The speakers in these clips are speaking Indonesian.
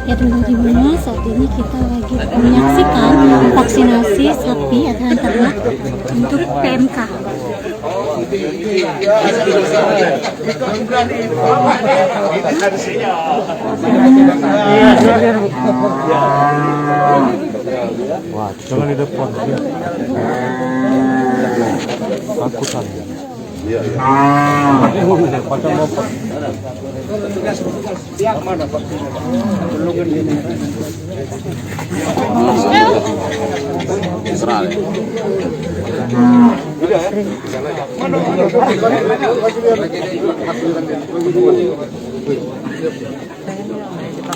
Ya teman-teman, saat ini kita lagi menyaksikan vaksinasi sapi atau ternak untuk PMK. Wah, jangan di depan. Takutan. Iya, iya. Macam apa? Mana Pak? Belum ini. Israel. Udah ya? Mana?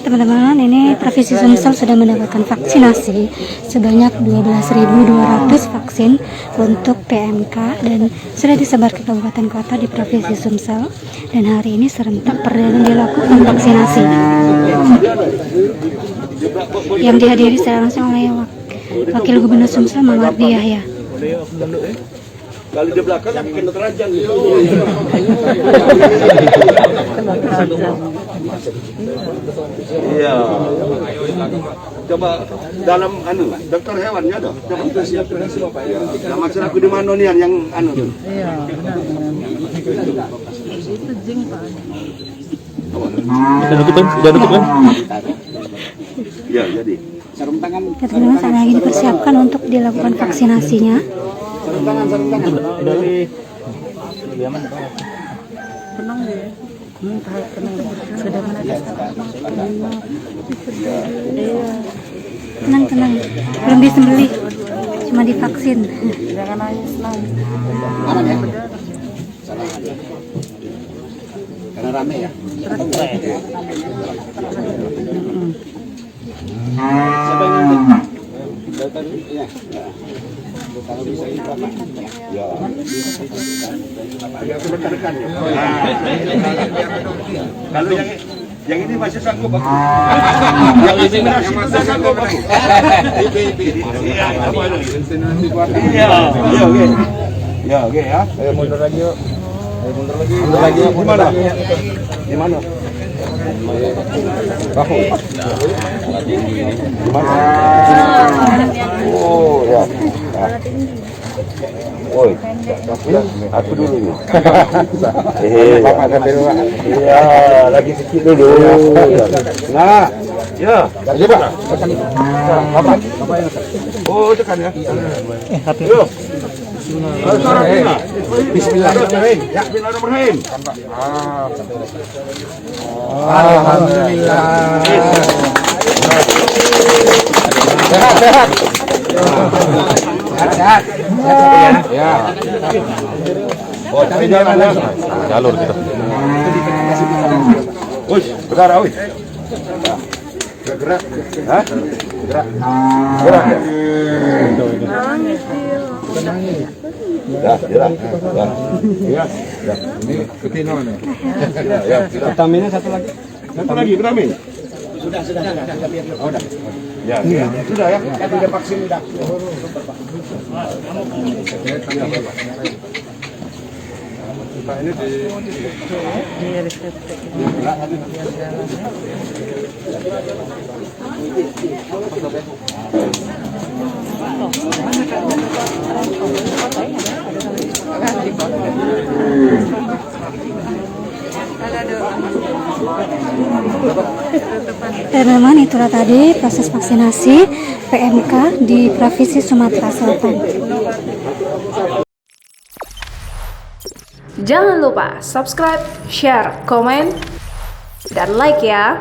Teman-teman, ini Provinsi Sumsel sudah mendapatkan vaksinasi sebanyak 12.200 vaksin untuk PMK dan sudah disebar ke kabupaten kota di Provinsi Sumsel, dan hari ini serentak perdana dilakukan vaksinasi yang dihadiri secara langsung oleh Wakil Gubernur Sumsel Mawardi Yahya. Kalau di belakang kena terajang gitu. Iya. Coba dalam dokter hewannya dah. Coba kita siapkan semua Pak ya. Nah, maksud aku di mana nih yang tuh? Iya, benar. Itu jing Pak. Udah nutup kan? Iya, jadi. Sarung tangan. Teman-teman, saat lagi dipersiapkan untuk dilakukan vaksinasinya. Sarung tangan. Udah lebih aman. Tenang deh. Sudah tenang, belum disembelih, cuma divaksin. Jangan nangis, Aman ya? Karena rame ya? Siapa yang ngantuk? Iya. Kalau bisa ini Pak. Ya. Agak sebentar ya. Kalau yang ini masih sanggup aku. Yang ini masih sanggup aku. Iya, apa lagi? Iya, oke. Ya, oke ya. Ayo mundur lagi yuk. Mundur lagi. Di mana? Di mana? Bahu. Di mana? Oh, ya. Woi, aku dulu nih. Bapak sambil iya, lagi kecil dulu. Nah, ya. Aja Pak. Bapak. Oh, tekan ya. Yuk. Bismillahirrahmanirrahim. Ya, bismillahirrahmanirrahim. Alhamdulillah. Sehat. Sehat. Ya. Oh, cari jalan ya. Jalur kita. Woi, bergerak, woi. Gerak. Hah? Gerak ya. Ya, gerak. Ya. Ini ketino nih. Ya, vitaminnya satu lagi. Satu lagi vitamin. Sudah. Oh, udah. Ya, sudah ya. Sudah vaksin udah. Nah, ini di reseptek. Teman-teman, itulah tadi proses vaksinasi PMK di Provinsi Sumatera Selatan. Jangan lupa subscribe, share, komen, dan like ya.